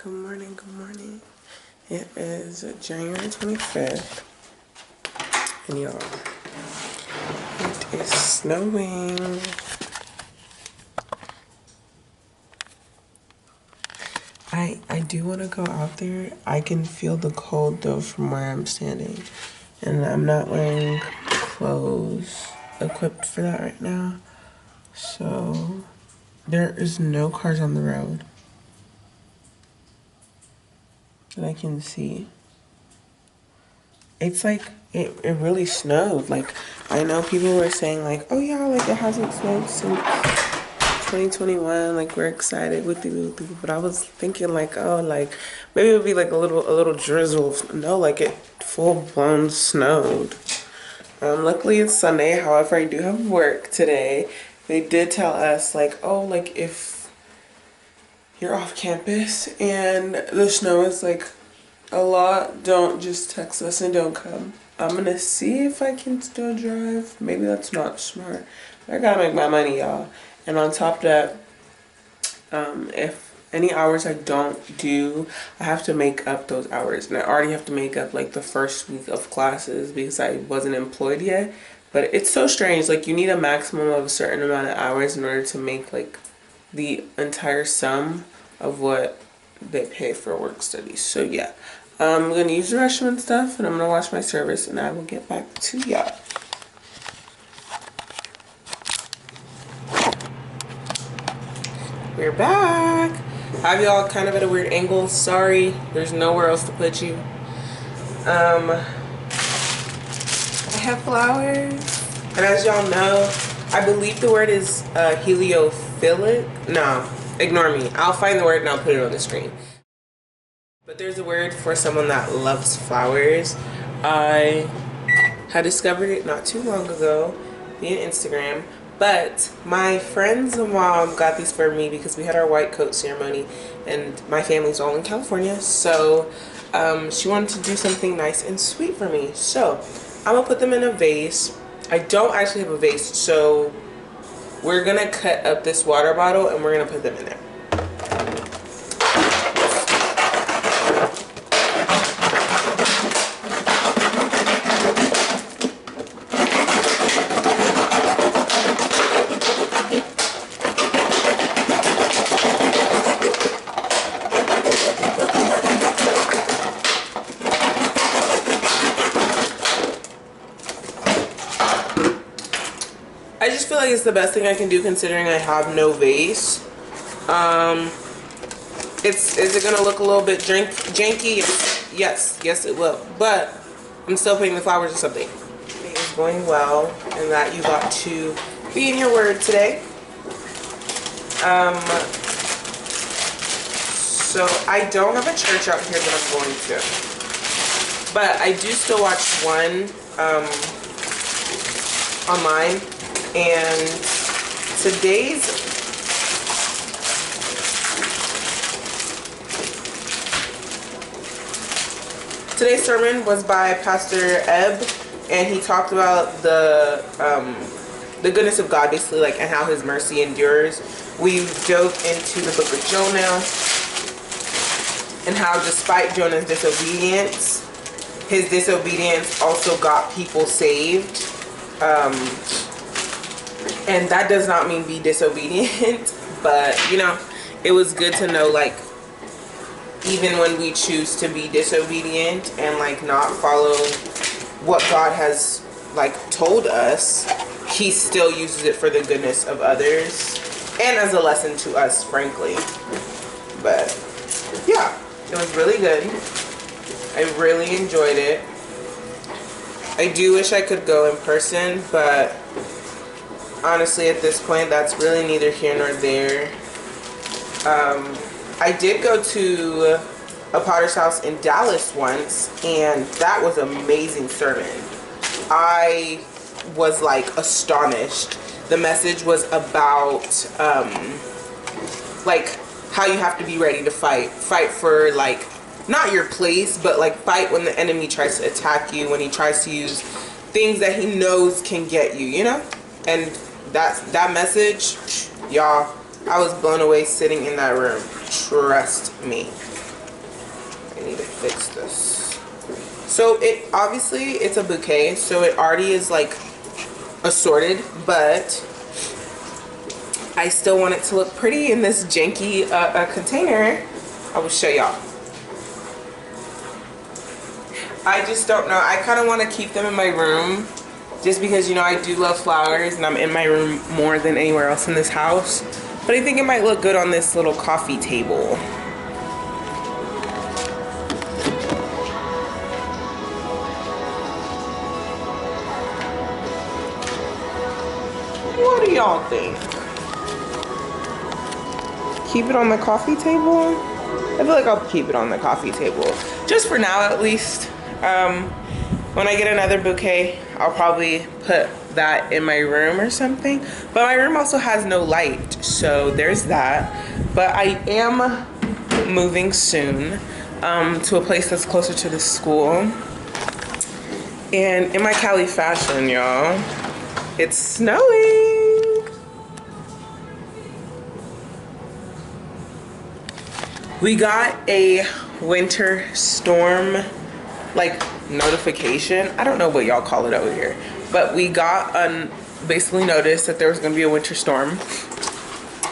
Good morning, good morning. It is January 25th, and y'all, it is snowing. I do want to go out there. I can feel the cold though from where I'm standing, and I'm not wearing clothes equipped for that right now. So there is no cars on the road that I can see. It's like, it really snowed. Like, I know people were saying like, oh yeah, like it hasn't snowed since 2021, like we're excited with you, but I was thinking like, oh, like maybe it would be like a little drizzle. No, like it full blown snowed. Luckily it's Sunday, however I do have work today. They did tell us like, oh, like if you're off campus and the snow is like a lot, don't just text us and don't come. I'm gonna see if I can still drive. Maybe that's not smart. I gotta make my money, y'all. And on top of that, if any hours I don't do, I have to make up those hours. And I already have to make up like the first week of classes because I wasn't employed yet. But it's so strange. Like, you need a maximum of a certain amount of hours in order to make like the entire sum of what they pay for work studies. So yeah, I'm gonna use the restroom and stuff, and I'm gonna watch my service, and I will get back to y'all. We're back. I have y'all kind of at a weird angle. Sorry, there's nowhere else to put you. I have flowers, and as y'all know, I believe the word is heliophilic. No, ignore me. I'll find the word and I'll put it on the screen. But there's a word for someone that loves flowers. I had discovered it not too long ago via Instagram. But my friend's mom got these for me because we had our white coat ceremony and my family's all in California. So she wanted to do something nice and sweet for me. So I'm gonna put them in a vase. I don't actually have a vase, so we're gonna cut up this water bottle and we're gonna put them in there. I just feel like it's the best thing I can do considering I have no vase. Is it gonna look a little bit janky? Yes it will. But I'm still putting the flowers or something. It is going well, and that you got to be in your word today. So I don't have a church out here that I'm going to, but I do still watch one online. And today's sermon was by Pastor Ebb, and he talked about the goodness of God, basically, like, and how His mercy endures. We dove into the book of Jonah and how, despite Jonah's disobedience, his disobedience also got people saved. And that does not mean be disobedient, but, you know, it was good to know, like, even when we choose to be disobedient and, like, not follow what God has, like, told us, He still uses it for the goodness of others and as a lesson to us, frankly. But, yeah, it was really good. I really enjoyed it. I do wish I could go in person, but honestly, at this point, that's really neither here nor there. I did go to a Potter's house in Dallas once, and that was an amazing sermon. I was like astonished. The message was about like how you have to be ready to fight for, like, not your place, but like fight when the enemy tries to attack you, when he tries to use things that he knows can get you, you know? And that message, y'all, I was blown away sitting in that room. Trust me. fix this. So it obviously it's a bouquet, so it already is like assorted, but I still want it to look pretty in this janky container. I will show y'all. I just don't know. I kind of want to keep them in my room just because, you know, I do love flowers and I'm in my room more than anywhere else in this house. But I think it might look good on this little coffee table. What do y'all think? Keep it on the coffee table? I feel like I'll keep it on the coffee table. Just for now, at least. When I get another bouquet, I'll probably put that in my room or something. But my room also has no light, so there's that. But I am moving soon to a place that's closer to the school. And in my Cali fashion, y'all, it's snowing. We got a winter storm like notification. I don't know what y'all call it over here, but we got basically noticed that there was gonna be a winter storm.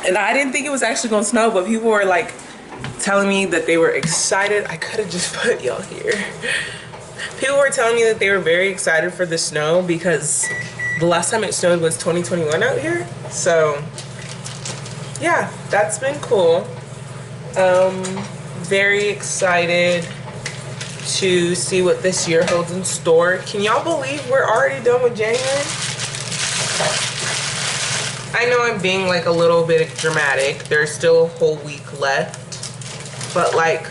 And I didn't think it was actually gonna snow, but people were like telling me that they were excited. I could have just put y'all here. People were telling me that they were very excited for the snow because the last time it snowed was 2021 out here. So yeah, that's been cool. Very excited to see what this year holds in store. Can y'all believe we're already done with January? I know I'm being like a little bit dramatic. There's still a whole week left, but like,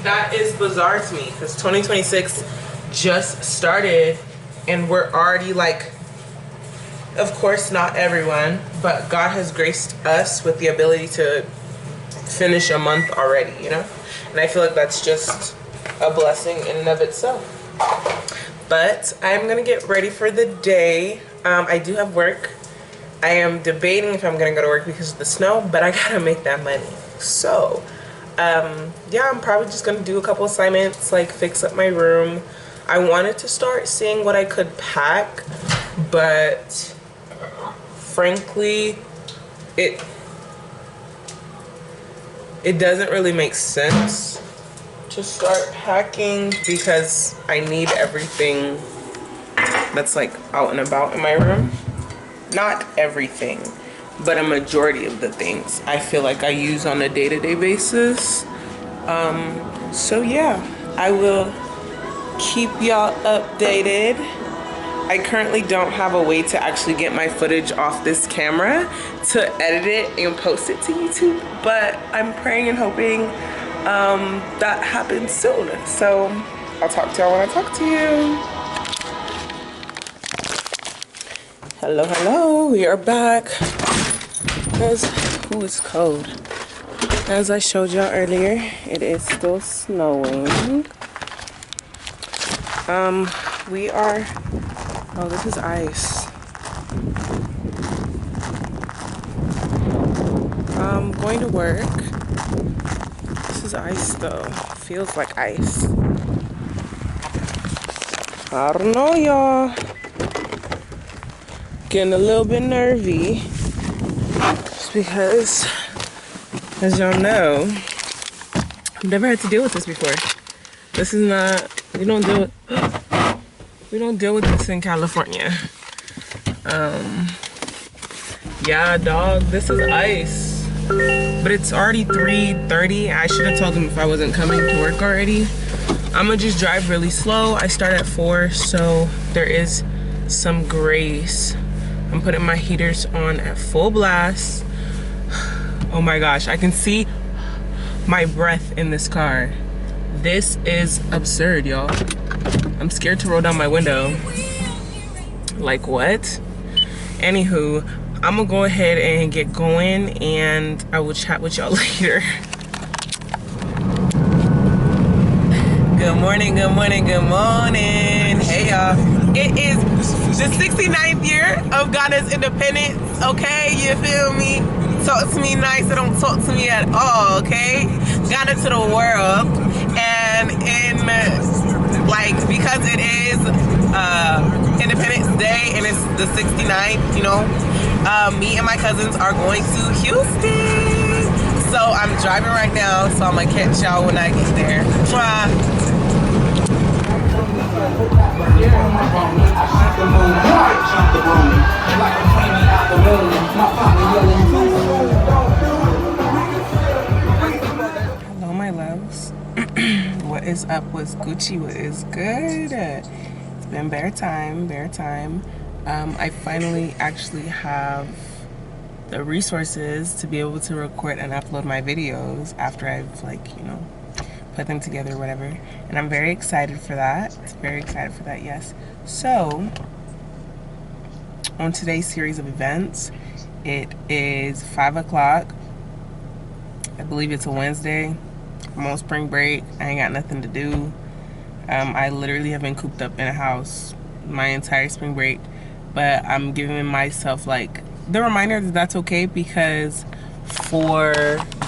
that is bizarre to me because 2026 just started and we're already like, of course not everyone, but God has graced us with the ability to finish a month already, you know? And I feel like that's just a blessing in and of itself. But I'm gonna get ready for the day. I do have work. I am debating if I'm gonna go to work because of the snow, but I gotta make that money. So, yeah, I'm probably just gonna do a couple assignments, like fix up my room. I wanted to start seeing what I could pack, but frankly, it doesn't really make sense to start packing because I need everything that's like out and about in my room. Not everything, but a majority of the things I feel like I use on a day-to-day basis. So yeah, I will keep y'all updated. I currently don't have a way to actually get my footage off this camera to edit it and post it to YouTube, but I'm praying and hoping that happens soon. So I'll talk to y'all when I talk to you. Hello, hello, we are back. It's cold. As I showed y'all earlier, it is still snowing. We are, oh, this is ice. I'm going to work. This is ice though. Feels like ice. I don't know, y'all. Getting a little bit nervy. Just because, as y'all know, I've never had to deal with this before. This is not, we don't deal with this in California. Yeah, dog, this is ice. But it's already 3:30. I should have told them if I wasn't coming to work already. I'm gonna just drive really slow. I start at 4, so there is some grace. I'm putting my heaters on at full blast. Oh my gosh, I can see my breath in this car. This is absurd, y'all. I'm scared to roll down my window. Like what? Anywho, I'm gonna go ahead and get going and I will chat with y'all later. Good morning, good morning, good morning. Hey y'all. It is the 69th year of Ghana's independence, okay? You feel me? talk to me nice or don't talk to me at all, okay? Got into the world, and in like, because it is Independence Day and it's the 69th, you know, me and my cousins are going to Houston. So I'm driving right now, so I'm gonna catch y'all when I get there. Mwah. Hello, my loves. What is up? What's Gucci? What is good? It's been bear time. I finally actually have the resources to be able to record and upload my videos after I've, like, you know, put them together or whatever. And I'm very excited for that. Yes. So, on today's series of events, it is 5 o'clock. I believe it's a Wednesday. I'm on spring break. I ain't got nothing to do. I literally have been cooped up in a house my entire spring break. But I'm giving myself, like, the reminder that that's okay, because for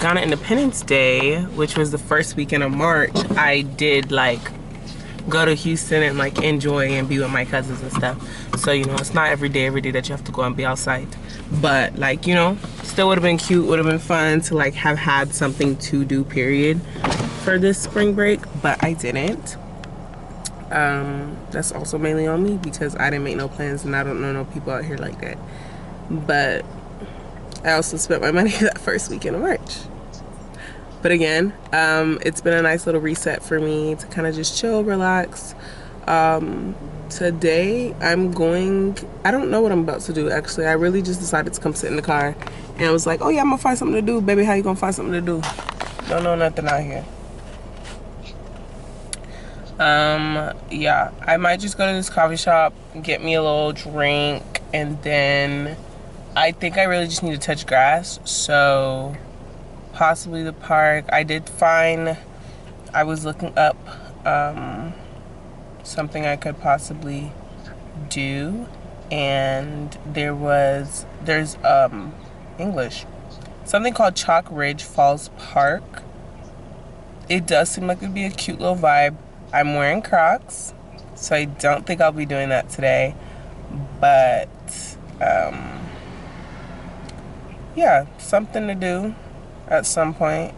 Ghana Independence Day, which was the first weekend of March, I did, like, go to Houston and, like, enjoy and be with my cousins and stuff. So, you know, it's not every day that you have to go and be outside. But, like, you know, still would have been cute, would have been fun to, like, have had something to do, period, for this spring break. But I didn't. That's also mainly on me, because I didn't make no plans and I don't know no people out here like that. But I also spent my money that first weekend of March. But again, it's been a nice little reset for me to kind of just chill, relax. Today I don't know what I'm about to do, actually. I really just decided to come sit in the car, and I was like, oh yeah, I'm gonna find something to do. Baby, how you gonna find something to do? Don't know nothing out here. Yeah, I might just go to this coffee shop, get me a little drink, and then I think I really just need to touch grass, so possibly the park. I was looking up something I could possibly do, and there's English, something called Chalk Ridge Falls Park. It does seem like it'd be a cute little vibe. I'm wearing Crocs, so I don't think I'll be doing that today, but yeah, something to do at some point.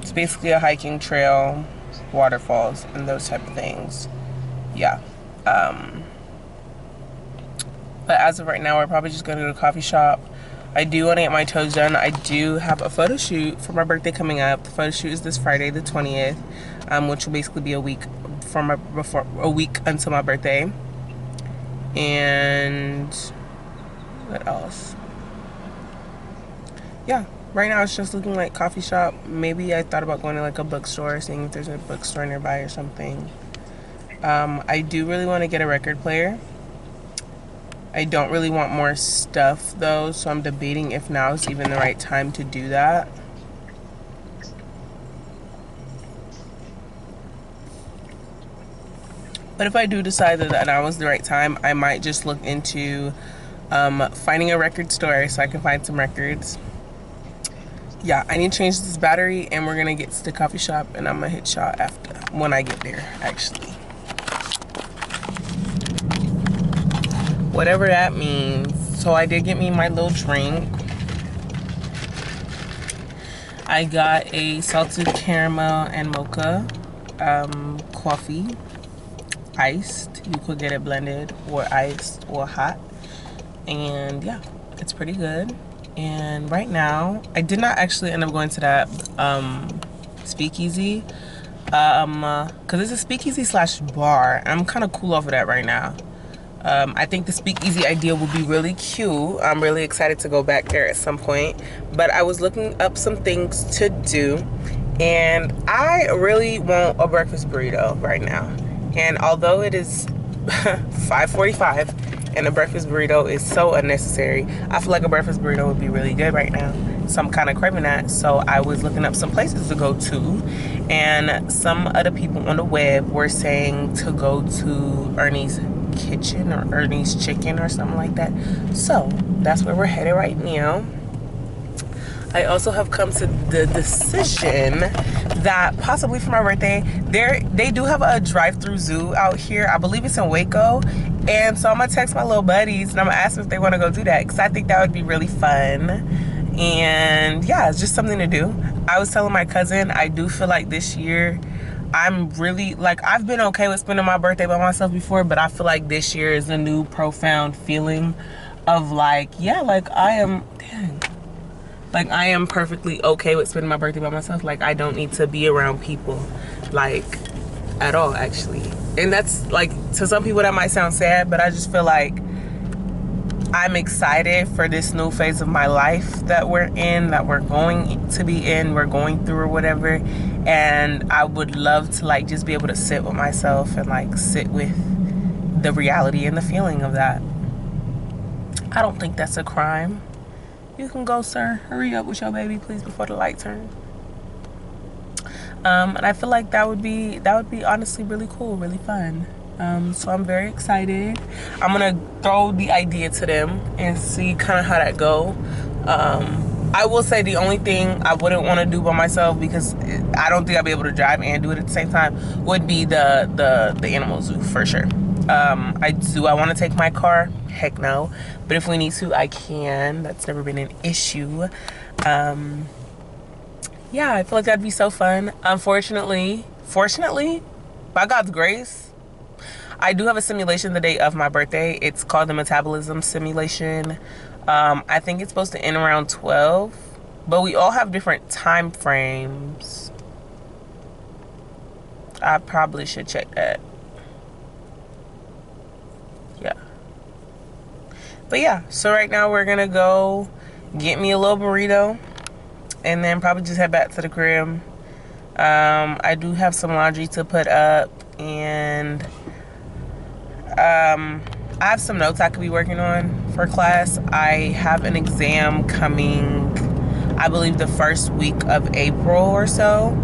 It's basically a hiking trail, waterfalls, and those type of things. Yeah. But as of right now, we're probably just going to go to a coffee shop. I do want to get my toes done. I do have a photo shoot for my birthday coming up. The photo shoot is this Friday, the 20th, which will basically be a week until my birthday. And what else? Yeah, right now it's just looking like coffee shop. Maybe I thought about going to like a bookstore, seeing if there's a bookstore nearby or something. I do really want to get a record player. I don't really want more stuff though, so I'm debating if now is even the right time to do that. But if I do decide that now is the right time, I might just look into finding a record store so I can find some records. Yeah, I need to change this battery, and we're gonna get to the coffee shop, and I'm gonna hit y'all after, when I get there, actually. Whatever that means. So I did get me my little drink. I got a salted caramel and mocha coffee, iced. You could get it blended or iced or hot. And yeah, it's pretty good. And right now, I did not actually end up going to that speakeasy. Cause it's a speakeasy / bar. I'm kind of cool off of that right now. I think the speakeasy idea would be really cute. I'm really excited to go back there at some point. But I was looking up some things to do, and I really want a breakfast burrito right now. And although it is 5:45 and a breakfast burrito is so unnecessary, I feel like a breakfast burrito would be really good right now. So I'm kind of craving that. So I was looking up some places to go to, and some other people on the web were saying to go to Ernie's Kitchen or Ernie's Chicken or something like that. So that's where we're headed right now. I also have come to the decision that possibly for my birthday, they do have a drive-through zoo out here. I believe it's in Waco. And so I'm gonna text my little buddies and I'm gonna ask them if they wanna go do that, because I think that would be really fun. And yeah, it's just something to do. I was telling my cousin, I do feel like this year I'm really, like, I've been okay with spending my birthday by myself before, but I feel like this year is a new profound feeling of like, yeah, like I am, dang. Like, I am perfectly okay with spending my birthday by myself. Like, I don't need to be around people, like, at all, actually. And that's, like, to some people that might sound sad, but I just feel like I'm excited for this new phase of my life that we're in, that we're going to be in, we're going through or whatever. And I would love to, like, just be able to sit with myself and, like, sit with the reality and the feeling of that. I don't think that's a crime. You can go, sir. Hurry up with your baby, please, before the light turns. And I feel like that would be honestly really cool, really fun. So I'm very excited. I'm gonna throw the idea to them and see kind of how that go. I will say the only thing I wouldn't want to do by myself, because I don't think I'll be able to drive and do it at the same time, would be the animal zoo for sure. I want to take my car? Heck no. But if we need to, I can. That's never been an issue. Yeah, I feel like that'd be so fun. Fortunately, by God's grace, I do have a simulation the day of my birthday. It's called the metabolism simulation. I think it's supposed to end around 12, but we all have different time frames. I probably should check that. Yeah. But yeah, so right now we're gonna go get me a little burrito and then probably just head back to the crib. I do have some laundry to put up, and I have some notes I could be working on for class. I have an exam coming, I believe the first week of April or so.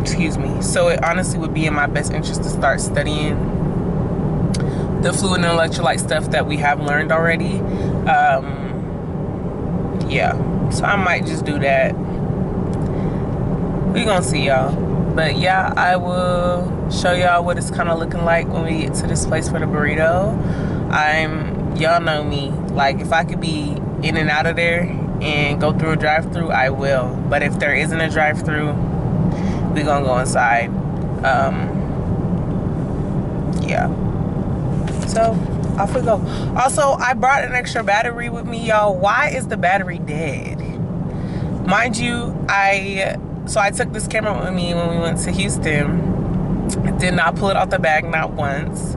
Excuse me. So it honestly would be in my best interest to start studying the fluid and electrolyte stuff that we have learned already. Yeah, so I might just do that. We gonna see, y'all. But yeah, I will show y'all what it's kind of looking like when we get to this place for the burrito. Y'all know me, like, if I could be in and out of there and go through a drive-through, I will. But if there isn't a drive-through, we gonna go inside. Yeah. So off we go. Also, I brought an extra battery with me, y'all. Why is the battery dead? Mind you, I took this camera with me when we went to Houston. I did not pull it out the bag, not once.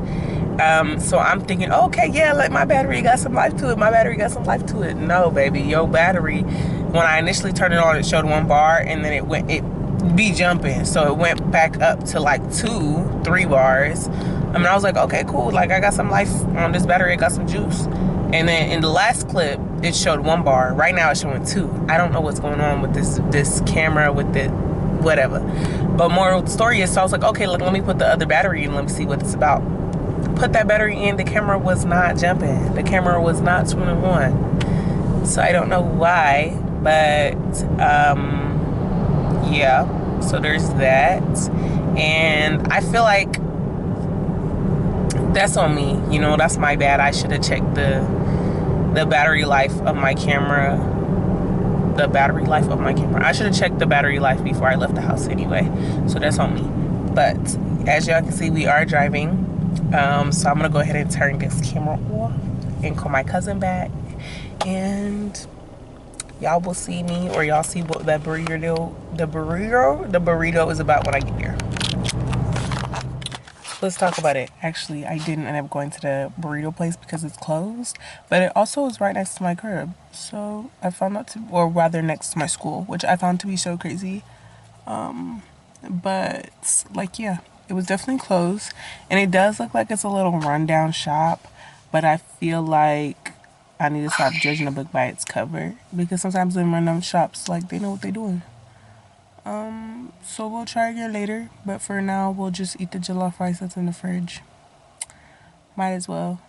So I'm thinking, okay, yeah, like my battery got some life to it. My battery got some life to it. No, baby, your battery, when I initially turned it on, it showed 1 bar, and then it be jumping. So it went back up to like 3 bars. I mean, I was like, okay, cool. Like, I got some life on this battery. It got some juice. And then in the last clip, it showed 1 bar. Right now, it's showing 2. I don't know what's going on with this camera, with it, whatever. But moral of the story is, so I was like, okay, look, let me put the other battery in. Let me see what it's about. Put that battery in. The camera was not jumping. The camera was not turning on. So I don't know why. But, yeah. So there's that. And I feel like that's on me, you know, that's my bad. I should have checked the battery life of my camera. I should have checked the battery life before I left the house anyway. So that's on me. But as y'all can see, we are driving. So I'm gonna go ahead and turn this camera off and call my cousin back. And y'all will see me, or y'all see what that the burrito is about when I get there. Let's talk about it. Actually, I didn't end up going to the burrito place because it's closed, but it also is right next to my crib. So I found out or rather next to my school, which I found to be so crazy. But like, yeah, it was definitely closed, and it does look like it's a little rundown shop, but I feel like I need to stop judging a book by its cover, because sometimes in rundown shops, like, they know what they're doing. So we'll try again later, but for now we'll just eat the jollof rice that's in the fridge. Might as well.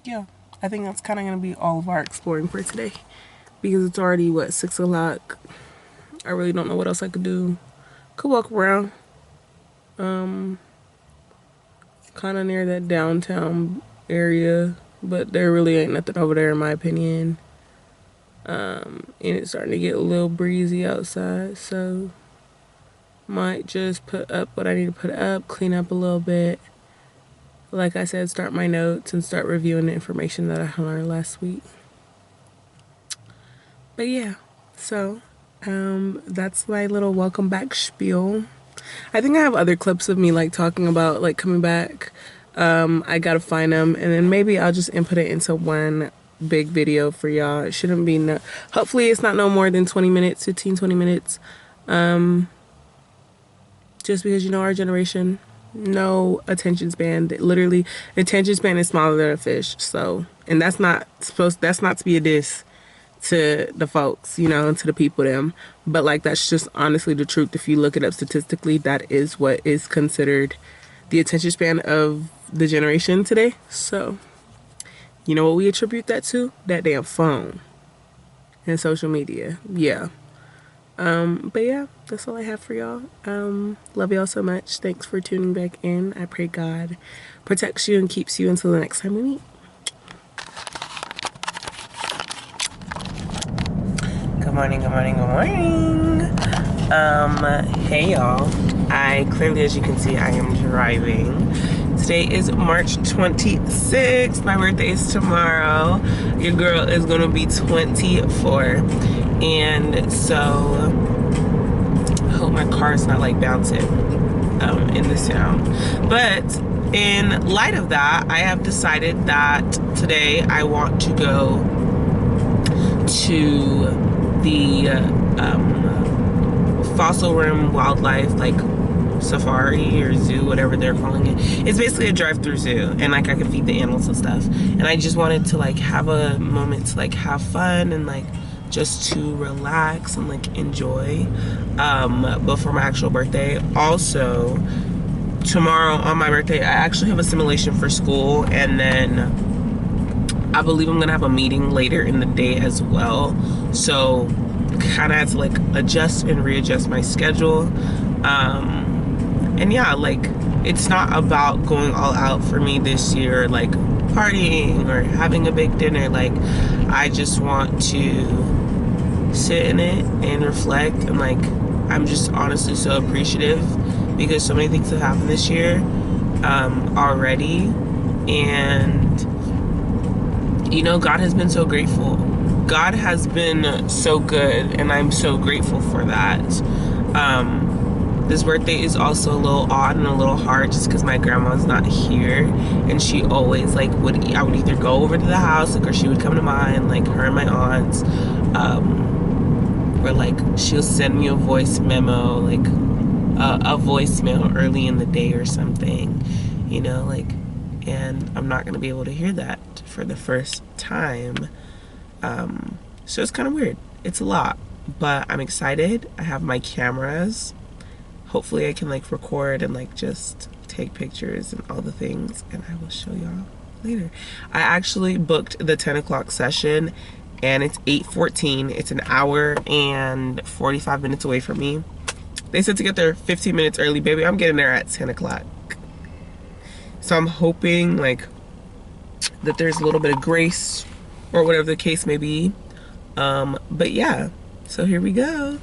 Yeah, I think that's kind of gonna be all of our exploring for today, because it's already what, 6 o'clock. I really don't know what else I could do. Could walk around, kind of near that downtown area, but there really ain't nothing over there in my opinion. And it's starting to get a little breezy outside, so might just put up what I need to put up, clean up a little bit. Like I said, start my notes and start reviewing the information that I learned last week. But yeah, so that's my little welcome back spiel. I think I have other clips of me like talking about like coming back. I gotta find them, and then maybe I'll just input it into one big video for y'all. It shouldn't be hopefully it's not no more than 20 minutes, 15-20 minutes. Just because, you know, our generation, no attention span. Literally, attention span is smaller than a fish. So, and that's not to be a diss to the folks, you know, and to the people them, but like that's just honestly the truth. If you look it up statistically, that is what is considered the attention span of the generation today. So you know what we attribute that to? That damn phone and social media. Yeah. But yeah, that's all I have for y'all. Love y'all so much. Thanks for tuning back in. I pray God protects you and keeps you until the next time we meet. Good morning, good morning, good morning. Hey y'all. I clearly, as you can see, I am driving. Today is March 26th. My birthday is tomorrow. Your girl is gonna be 24. And so I hope my car is not like bouncing in the sound. But in light of that, I have decided that today I want to go to the Fossil Rim Wildlife like safari or zoo, whatever they're calling it. It's basically a drive-through zoo, and like I can feed the animals and stuff. And I just wanted to like have a moment to like have fun and like just to relax and like enjoy before my actual birthday. Also, tomorrow on my birthday, I actually have a simulation for school, and then I believe I'm gonna have a meeting later in the day as well. So kind of had to like adjust and readjust my schedule. And yeah, like it's not about going all out for me this year, like partying or having a big dinner. Like I just want to sit in it and reflect, and like I'm just honestly so appreciative because so many things have happened this year already, and you know, God has been so grateful. God has been so good, and I'm so grateful for that. This birthday is also a little odd and a little hard just because my grandma's not here, and she always like I would either go over to the house, like, or she would come to mine, like her and my aunts, or like she'll send me a voice memo, like a voicemail early in the day or something, you know, like, and I'm not gonna be able to hear that for the first time. So it's kind of weird. It's a lot, but I'm excited. I have my cameras. Hopefully I can like record and like just take pictures and all the things, and I will show y'all later. I actually booked the 10 o'clock session, and it's 8:14. It's an hour and 45 minutes away from me. They said to get there 15 minutes early. Baby, I'm getting there at 10 o'clock. So I'm hoping like that there's a little bit of grace or whatever the case may be. But yeah, so here we go.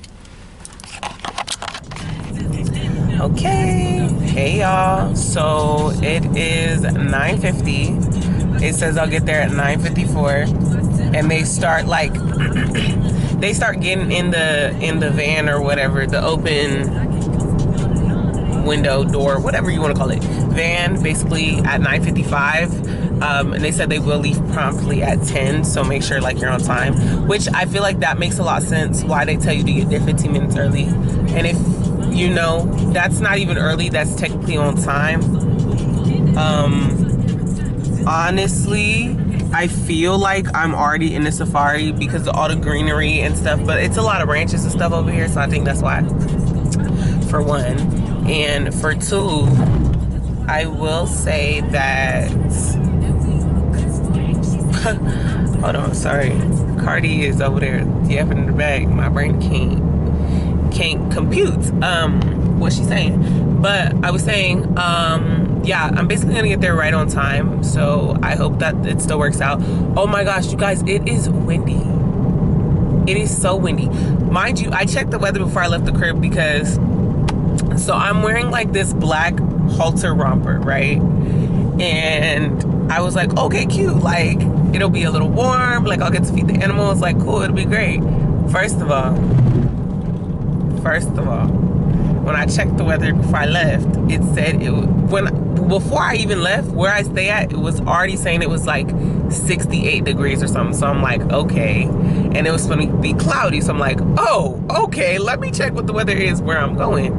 Okay, hey y'all, so it is 9:50. It says I'll get there at 9:54, and they start like they start getting in the van or whatever, the open window, door, whatever you want to call it, van, basically at 9:55. And they said they will leave promptly at 10, so make sure like you're on time, which I feel like that makes a lot of sense why they tell you to get there 15 minutes early. And if you know, that's not even early, that's technically on time. Honestly, I feel like I'm already in the safari because of all the greenery and stuff, but it's a lot of ranches and stuff over here, so I think that's why, for one. And for two, I will say that hold on, sorry, Cardi is over there yapping in the back. My brain can't compute what she's saying, but I was saying yeah, I'm basically gonna get there right on time, so I hope that it still works out. Oh my gosh, you guys, it is windy. It is so windy, mind you. I checked the weather before I left the crib because so I'm wearing like this black halter romper, right? And I was like, okay, cute, like it'll be a little warm, like I'll get to feed the animals, like cool, it'll be great. First of all, when I checked the weather before I left, it said before I even left where I stay at, it was already saying it was like 68 degrees or something. So I'm like, okay. And it was going to be cloudy. So I'm like, oh, okay, let me check what the weather is where I'm going.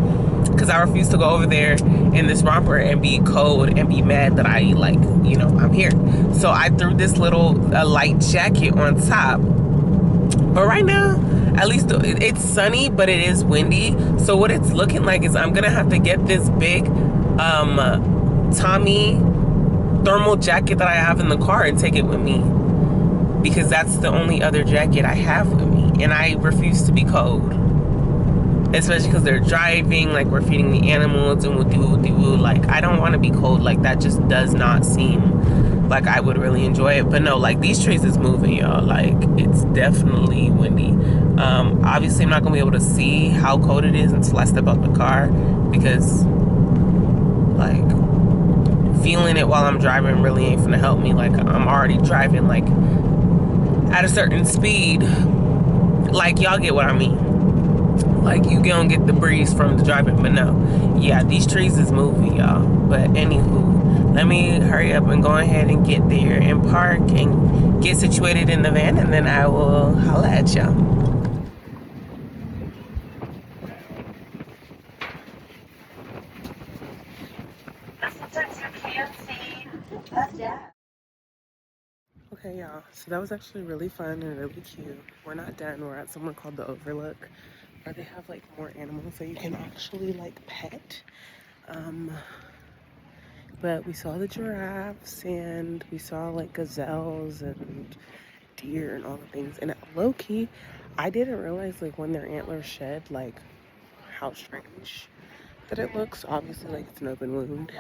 Because I refuse to go over there in this romper and be cold and be mad that I, like, you know, I'm here. So I threw this little light jacket on top. But right now, at least it's sunny, but it is windy. So what it's looking like is I'm gonna have to get this big Tommy thermal jacket that I have in the car and take it with me, because that's the only other jacket I have with me, and I refuse to be cold, especially because they're driving, like we're feeding the animals and woo-doo-woo-doo-woo. Like I don't want to be cold. Like that just does not seem like I would really enjoy it. But no, like these trees is moving, y'all. Like it's definitely windy. Obviously I'm not gonna be able to see how cold it is until I step out the car, because like feeling it while I'm driving really ain't gonna help me. Like I'm already driving like at a certain speed. Like y'all get what I mean. Like you gonna get the breeze from the driving. But no, yeah, these trees is moving, y'all. But anywho, let me hurry up and go ahead and get there and park and get situated in the van, and then I will holla at y'all. Sometimes you can't see. Okay, y'all, so that was actually really fun and really cute. We're not done. We're at somewhere called the Overlook, where they have like more animals that you can actually like pet. But we saw the giraffes and we saw like gazelles and deer and all the things. And low-key, I didn't realize like when their antlers shed, like how strange that it looks. Obviously, like it's an open wound.